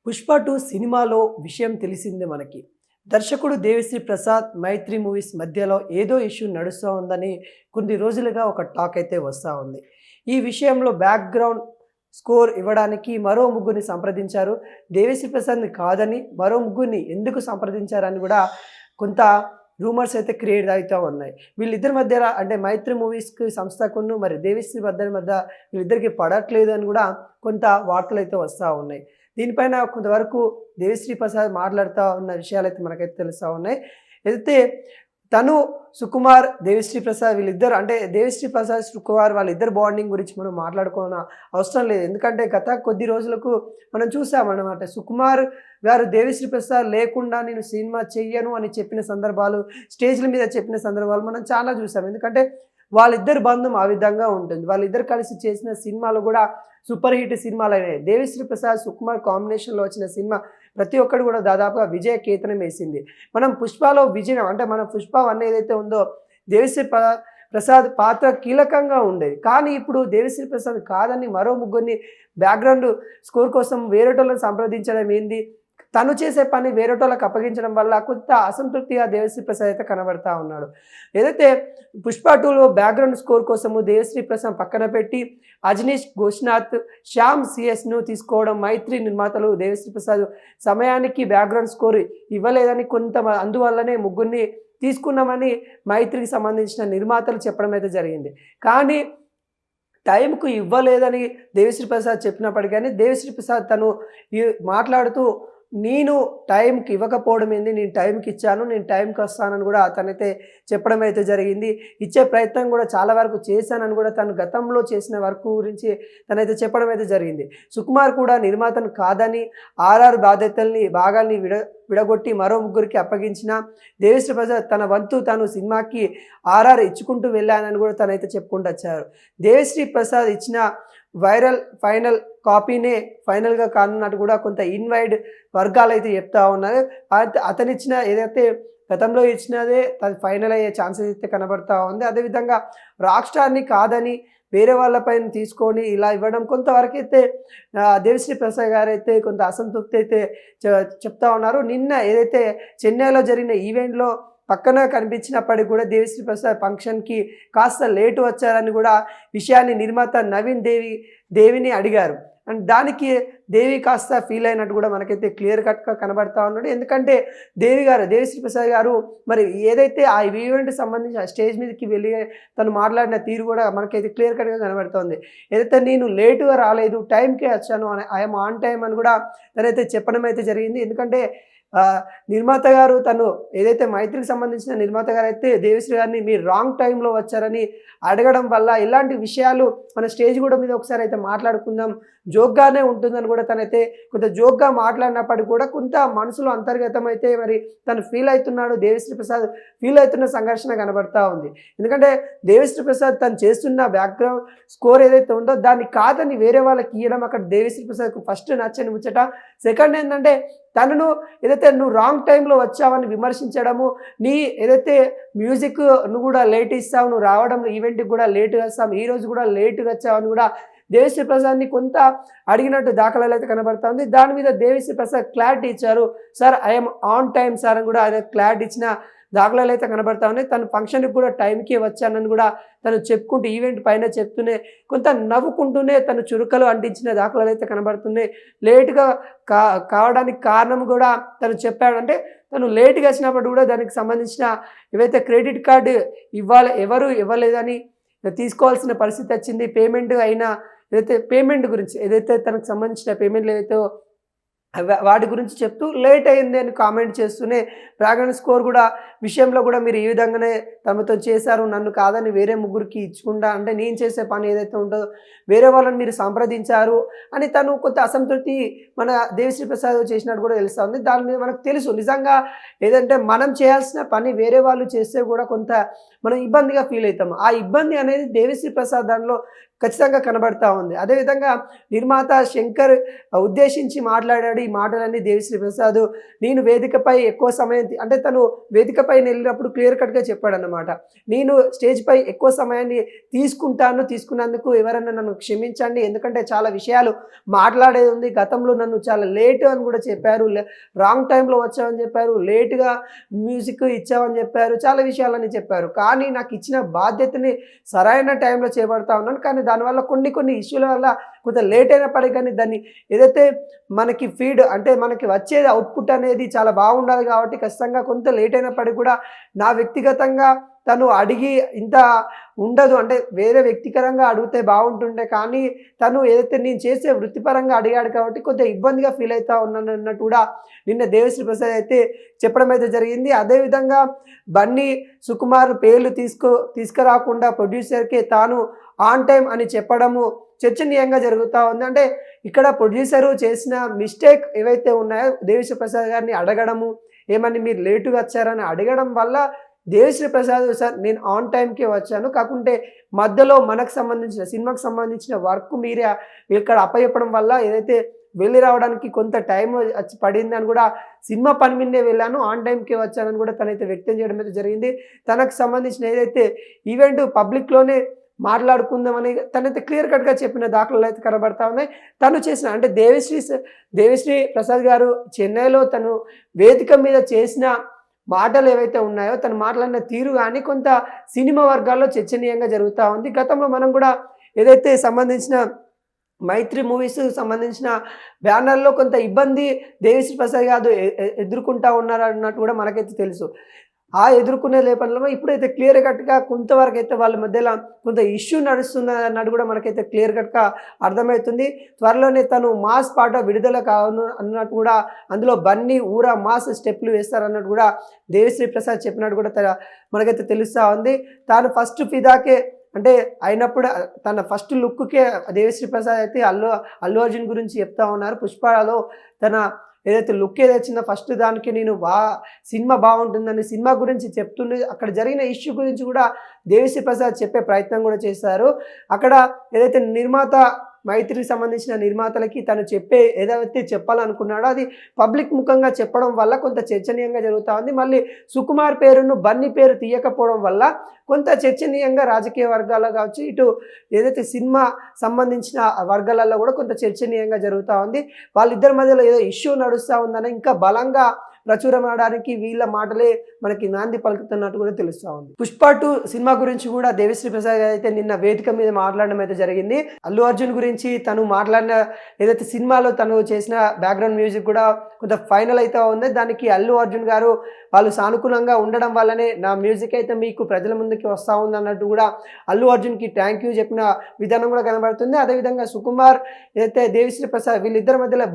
పుష్ప 2 సినిమాలో విషయం తెలిసిందే మనకి. దర్శకుడు దేవిశ్రీ ప్రసాద్, మైత్రి మూవీస్ మధ్యలో ఏదో ఇష్యూ నడుస్తా ఉందని కొన్ని రోజులుగా ఒక టాక్ అయితే వస్తా ఉంది. ఈ విషయంలో బ్యాక్‌గ్రౌండ్ స్కోర్ ఇవ్వడానికి మరో ముగ్గురిని సంప్రదించారు. దేవిశ్రీ ప్రసాద్‌ని కాదని మరో ముగ్గురిని ఎందుకు సంప్రదించారని కూడా కొంత రూమర్స్ అయితే క్రియేట్ అయితా ఉన్నాయి. వీళ్ళిద్దరి మధ్యల అంటే మైత్రి మూవీస్‌కి సంస్థకును మరి దేవిశ్రీ మధ్య వీళ్ళిద్దరికీ పడట్లేదు అని కూడా కొంత వార్తలైతే వస్తా ఉన్నాయి. దీనిపైన కొంతవరకు దేవిశ్రీ ప్రసాద్ మాట్లాడుతా ఉన్న విషయాలైతే మనకైతే తెలుస్తా ఉన్నాయి. ఏదైతే తను సుకుమార్, దేవిశ్రీ ప్రసాద్ వీళ్ళిద్దరు అంటే దేవిశ్రీ ప్రసాద్, సుకుమార్ వాళ్ళిద్దరు బాండింగ్ గురించి మనం మాట్లాడుకోన అవసరం లేదు. ఎందుకంటే గత కొద్ది రోజులకు మనం చూసామన్నమాట. సుకుమార్ గారు దేవిశ్రీ ప్రసాద్ లేకుండా నేను సినిమా చెయ్యను అని చెప్పిన సందర్భాలు, స్టేజ్‌ల మీద చెప్పిన సందర్భాలు మనం చాలా చూసాం. ఎందుకంటే వాళ్ళిద్దరి బంధం ఆ విధంగా ఉంటుంది. వాళ్ళిద్దరు కలిసి చేసిన సినిమాలు కూడా సూపర్ హిట్ సినిమాలైనాయి. దేవిశ్రీ ప్రసాద్, సుకుమార్ కాంబినేషన్‌లో వచ్చిన సినిమా ప్రతి ఒక్కటి కూడా దాదాపుగా విజయ కేతనం వేసింది. మనం పుష్పలో విజయం అంటే మన పుష్ప 1 ఏదైతే ఉందో దేవిశ్రీ ప్రసాద్ పాత్ర కీలకంగా ఉండేది. కానీ ఇప్పుడు దేవిశ్రీ ప్రసాద్ కాదని మరో ముగ్గురిని బ్యాక్‌గ్రౌండ్ స్కోర్ కోసం వేరేటోళ్ళని సంప్రదించడం ఏంది? తను చేసే పని వేరేటోళ్ళకి అప్పగించడం వల్ల కొంత అసంతృప్తిగా దేవిశ్రీ ప్రసాద్ అయితే కనబడతా ఉన్నాడు. ఏదైతే పుష్ప 2లో బ్యాక్‌గ్రౌండ్ స్కోర్ కోసము దేవిశ్రీ ప్రసాద్ పక్కన పెట్టి అజనీష్ ఘోష్నాథ్, శ్యామ్ సీఎస్‌ను తీసుకోవడం, మైత్రి నిర్మాతలు దేవిశ్రీ ప్రసాద్ సమయానికి బ్యాక్‌గ్రౌండ్ స్కోర్ ఇవ్వలేదని అందువల్లనే ముగ్గురిని తీసుకున్నామని మైత్రికి సంబంధించిన నిర్మాతలు చెప్పడం అయితే జరిగింది. కానీ టైంకు ఇవ్వలేదని దేవిశ్రీ ప్రసాద్ చెప్పినప్పటికీ కానీ దేవిశ్రీ ప్రసాద్ తను మాట్లాడుతూ నేను టైంకి ఇవ్వకపోవడం ఏంది, నేను టైంకి ఇచ్చాను, నేను టైంకి వస్తానని కూడా తనైతే చెప్పడం అయితే జరిగింది. ఇచ్చే ప్రయత్నం కూడా చాలా వరకు చేశానని కూడా తను గతంలో చేసిన వర్క్ గురించి తనైతే చెప్పడం అయితే జరిగింది. సుకుమార్ కూడా నిర్మాతను కాదని ఆర్ఆర్ భాగాల్ని విడగొట్టి మరో ముగ్గురికి అప్పగించిన దేవిశ్రీ ప్రసాద్ తన వంతు తాను సినిమాకి ఆర్ఆర్ ఇచ్చుకుంటూ వెళ్ళానని కూడా తనైతే చెప్పుకుంటూ వచ్చారు. దేవిశ్రీ ప్రసాద్ ఇచ్చిన ఫైనల్ కాపీనే ఫైనల్గా కానున్నట్టు కూడా కొంత ఇన్వైడ్ వర్గాలు అయితే చెప్తా ఉన్నారు. అతనిచ్చిన ఏదైతే గతంలో ఇచ్చినదే అది ఫైనల్ అయ్యే ఛాన్సెస్ అయితే కనబడతా ఉంది. అదేవిధంగా రాక్ స్టార్ని కాదని వేరే వాళ్ళపైన తీసుకొని ఇలా ఇవ్వడం కొంతవరకు అయితే దేవిశ్రీ ప్రసాద్ గారు అయితే కొంత అసంతృప్తి అయితే చెప్తా ఉన్నారు. నిన్న ఏదైతే చెన్నైలో జరిగిన ఈవెంట్లో పక్కన కనిపించినప్పటికీ కూడా దేవిశ్రీ ప్రసాద్ ఫంక్షన్కి కాస్త లేటు వచ్చారని కూడా విషయాన్ని నిర్మాత నవీన్ దేవిని అడిగారు. అండ్ దానికి దేవి కాస్త ఫీల్ అయినట్టు కూడా మనకైతే క్లియర్ కట్గా కనబడతా ఉన్నాడు. ఎందుకంటే దేవిశ్రీ ప్రసాద్ గారు మరి ఏదైతే ఆ ఈవెంట్కి సంబంధించి ఆ స్టేజ్ మీదకి వెళ్ళి తను మాట్లాడిన తీరు కూడా మనకైతే క్లియర్ కట్గా కనబడుతుంది. ఏదైతే నేను లేటుగా రాలేదు, టైంకే వచ్చాను అని ఐఎమ్ ఆన్ టైం అని కూడా తనైతే చెప్పడం అయితే జరిగింది. ఎందుకంటే నిర్మాత గారు తను ఏదైతే మైత్రికి సంబంధించిన నిర్మాత గారు అయితే దేవిశ్రీ గారిని మీరు రాంగ్ టైంలో వచ్చారని అడగడం వల్ల ఇలాంటి విషయాలు మన స్టేజ్ కూడా మీద ఒకసారి అయితే మాట్లాడుకుందాం, జోక్గానే ఉంటుందని కూడా తనైతే కొంత జోక్గా మాట్లాడినప్పటికీ కూడా కొంత మనసులో అంతర్గతం అయితే మరి తను ఫీల్ అవుతున్నాడు. దేవిశ్రీ ప్రసాద్ ఫీల్ అవుతున్న సంఘర్షణ కనబడతా ఉంది. ఎందుకంటే దేవిశ్రీ ప్రసాద్ తను చేస్తున్న బ్యాక్గ్రౌండ్ స్కోర్ ఏదైతే ఉందో దాన్ని కాదని వేరే వాళ్ళకి ఇవ్వడం అక్కడ దేవిశ్రీ ప్రసాద్కు ఫస్ట్ నచ్చని ముచ్చట. సెకండ్ ఏంటంటే తనను ఏదైతే నువ్వు రాంగ్ టైంలో వచ్చావని విమర్శించడము, నీ ఏదైతే మ్యూజిక్ నువ్వు కూడా లేట్ ఇస్తావు, నువ్వు రావడం ఈవెంట్కి కూడా లేటుగా వస్తావు, ఈరోజు కూడా లేటుగా వచ్చావని కూడా దేవిశ్రీ ప్రసాద్ని కొంత అడిగినట్టు దాఖలాలు అయితే కనబడతా ఉంది. దాని మీద దేవిశ్రీ ప్రసాద్ క్లారిటీ ఇచ్చారు. Sir I'm on time sir అని కూడా ఆయన క్లారిటీ ఇచ్చిన దాఖలాలు అయితే కనబడతా ఉన్నాయి. తను ఫంక్షన్కి కూడా టైంకే వచ్చానని కూడా తను చెప్పుకుంటూ ఈవెంట్ పైన చెప్తూనే కొంత నవ్వుకుంటూనే తను చురుకలు అంటించిన దాఖలాలు అయితే కనబడుతున్నాయి. లేటుగా కావడానికి కారణం కూడా తను చెప్పాడంటే తను లేటుగా వచ్చినప్పుడు కూడా దానికి సంబంధించిన ఏవైతే క్రెడిట్ కార్డు ఎవరు ఇవ్వలేదని తీసుకోవాల్సిన పరిస్థితి వచ్చింది. పేమెంట్ అయినా ఏదైతే పేమెంట్ గురించి ఏదైతే తనకు సంబంధించిన పేమెంట్లు ఏవైతే వాటి గురించి చెప్తూ లేట్ అయింది అని కామెంట్ చేస్తూనే బ్యాక్‌గ్రౌండ్ స్కోర్ కూడా విషయంలో కూడా మీరు ఈ విధంగానే తమతో చేశారు, నన్ను కాదని వేరే ముగ్గురికి ఇచ్చుకుంటా అంటే నేను చేసే పని ఏదైతే ఉంటుందో వేరే వాళ్ళని మీరు సంప్రదించారు అని తను కొంత అసంతృప్తి మన దేవిశ్రీ ప్రసాద్ చేసినట్టు కూడా తెలుస్తూ ఉంది. దాని మీద మనకు తెలుసు నిజంగా ఏదంటే మనం చేయాల్సిన పని వేరే వాళ్ళు చేస్తే కూడా కొంత మనం ఇబ్బందిగా ఫీల్ అవుతాము. ఆ ఇబ్బంది అనేది దేవిశ్రీ ప్రసాద్ దానిలో ఖచ్చితంగా కనబడతా ఉంది. అదేవిధంగా నిర్మాత శంకర్ ఉద్దేశించి మాట్లాడాడు. ఈ మాటలన్నీ దేవిశ్రీ ప్రసాద్ నేను వేదికపై ఎక్కువ సమయం అంటే తను వేదికపైన వెళ్ళినప్పుడు క్లియర్ కట్‌గా చెప్పాడన్నమాట. నేను స్టేజ్‌పై ఎక్కువ సమయాన్ని తీసుకున్నందుకు ఎవరైనా నన్ను క్షమించండి. ఎందుకంటే చాలా విషయాలు మాట్లాడేది ఉంది. గతంలో నన్ను చాలా లేట్ అని కూడా చెప్పారు. రాంగ్ టైంలో వచ్చావని చెప్పారు. లేట్‌గా మ్యూజిక్ ఇచ్చావని చెప్పారు. చాలా విషయాలన్నీ చెప్పారు. కానీ నాకు ఇచ్చిన బాధ్యతని సరైన టైంలో చేపడతా ఉన్నాను. కానీ దానివల్ల కొన్ని ఇష్యూల వల్ల కొంత లేట్ అయినప్పటికీ కానీ దాన్ని ఏదైతే మనకి ఫీడ్ అంటే మనకి వచ్చేది అవుట్‌పుట్ అనేది చాలా బాగుండాలి కాబట్టి ఖచ్చితంగా కొంత లేట్ అయినప్పటికీ కూడా నా వ్యక్తిగతంగా తను అడిగి ఇంత ఉండదు. అంటే వేరే వ్యక్తిగతంగా అడిగితే బాగుంటుండే. కానీ తను ఏదైతే నేను చేసే వృత్తిపరంగా అడిగాడు కాబట్టి కొంచెం ఇబ్బందిగా ఫీల్ అవుతా ఉన్నానన్నట్టు కూడా నిన్న దేవిశ్రీ ప్రసాద్ అయితే చెప్పడం అయితే జరిగింది. అదేవిధంగా బన్నీ సుకుమార్ పేర్లు తీసుకురాకుండా ప్రొడ్యూసర్‌కే తాను ఆన్ టైమ్ అని చెప్పడము చర్చనీయంగా జరుగుతూ ఉంది. అంటే ఇక్కడ ప్రొడ్యూసరు చేసిన మిస్టేక్ ఏవైతే ఉన్నాయో దేవిశ్రీ ప్రసాద్ గారిని అడగడము, ఏమని మీరు లేటుగా వచ్చారని అడగడం వల్ల దేవిశ్రీ ప్రసాద్ సార్ నేను ఆన్ టైంకే వచ్చాను. కాకుంటే మధ్యలో మనకు సంబంధించిన సినిమాకి సంబంధించిన వర్క్ మీరే ఇక్కడ అప్పచెప్పడం వల్ల ఏదైతే వెళ్ళి రావడానికి కొంత టైం పడిందని కూడా సినిమా పని మీదే వెళ్ళాను. ఆన్ టైంకే వచ్చానని కూడా తనైతే వ్యక్తం చేయడం అయితే జరిగింది. తనకు సంబంధించిన ఏదైతే ఈవెంట్ పబ్లిక్‌లోనే మాట్లాడుకుందామని తనైతే క్లియర్ కట్‌గా చెప్పిన దాఖలాలు అయితే కనబడతా ఉన్నాయి. తను చేసిన అంటే దేవిశ్రీ ప్రసాద్ గారు చెన్నైలో తను వేదిక మీద చేసిన మాటలు ఏవైతే ఉన్నాయో తను మాట్లాడిన తీరు కానీ కొంత సినిమా వర్గాల్లో చర్చనీయంగా జరుగుతూ ఉంది. గతంలో మనం కూడా ఏదైతే సంబంధించిన మైత్రి మూవీస్ సంబంధించిన బ్యానర్‌లో కొంత ఇబ్బంది దేవిశ్రీ ప్రసాద్ గారు ఎదుర్కొంటా ఉన్నారన్నట్టు కూడా మనకైతే తెలుసు. ఆ ఎదుర్కొనే నేపథ్యంలో ఇప్పుడైతే క్లియర్ కట్‌గా కొంతవరకైతే వాళ్ళ మధ్యలో కొంత ఇష్యూ నడుస్తున్నదన్నట్టు కూడా మనకైతే క్లియర్ కట్‌గా అర్థమవుతుంది. త్వరలోనే తను మాస్ పాట విడుదల కాను అన్నట్టు కూడా అందులో బన్నీ ఊరా మాస్ స్టెప్పులు వేస్తారన్నట్టు కూడా దేవిశ్రీ ప్రసాద్ చెప్పినట్టు కూడా మనకైతే తెలుస్తా ఉంది. తాను ఫస్ట్ ఫిదాకే అంటే అయినప్పుడు తన ఫస్ట్ లుక్‌కే దేవిశ్రీ ప్రసాద్ అయితే అల్లు అర్జున్ గురించి చెప్తా ఉన్నారు. పుష్పలో తన ఏదైతే లుక్ ఏదొచ్చిందో ఫస్ట్ దానికి నేను సినిమా బాగుంటుందని సినిమా గురించి చెప్తుండే అక్కడ జరిగిన ఇష్యూ గురించి కూడా దేవిశ్రీ ప్రసాద్ చెప్పే ప్రయత్నం కూడా చేశారు. అక్కడ ఏదైతే నిర్మాత మైత్రికి సంబంధించిన నిర్మాతలకి తను ఏదైతే చెప్పాలనుకున్నాడో అది పబ్లిక్ ముఖంగా చెప్పడం వల్ల కొంత చర్చనీయంగా జరుగుతూ ఉంది. మళ్ళీ సుకుమార్ పేరును బన్నీ పేరు తీయకపోవడం వల్ల కొంత చర్చనీయంగా రాజకీయ వర్గాల్లో కావచ్చు, ఇటు ఏదైతే సినిమా సంబంధించిన వర్గాలలో కూడా కొంత చర్చనీయంగా జరుగుతూ ఉంది. వాళ్ళిద్దరి మధ్యలో ఏదో ఇష్యూ నడుస్తూ ఉందని ఇంకా బలంగా ప్రచురం అవడానికి వీళ్ళ మాటలే మనకి నాంది పలుకుతున్నట్టు కూడా తెలుస్తూ ఉంది. పుష్ప 2 సినిమా గురించి కూడా దేవిశ్రీ ప్రసాద్ అయితే నిన్న వేదిక మీద మాట్లాడడం అయితే జరిగింది. అల్లు అర్జున్ గురించి తను మాట్లాడిన ఏదైతే సినిమాలో తను చేసిన బ్యాక్గ్రౌండ్ మ్యూజిక్ కూడా కొంత ఫైనల్ అయితే ఉంది. దానికి అల్లు అర్జున్ గారు వాళ్ళు సానుకూలంగా ఉండడం వల్లనే నా మ్యూజిక్ అయితే మీకు ప్రజల ముందుకి వస్తూ ఉంది అన్నట్టు కూడా అల్లు అర్జున్కి థ్యాంక్ యూ చెప్పిన విధానం కూడా కనబడుతుంది. అదేవిధంగా సుకుమార్ ఏదైతే దేవిశ్రీ ప్రసాద్ వీళ్ళిద్దరి మధ్యలో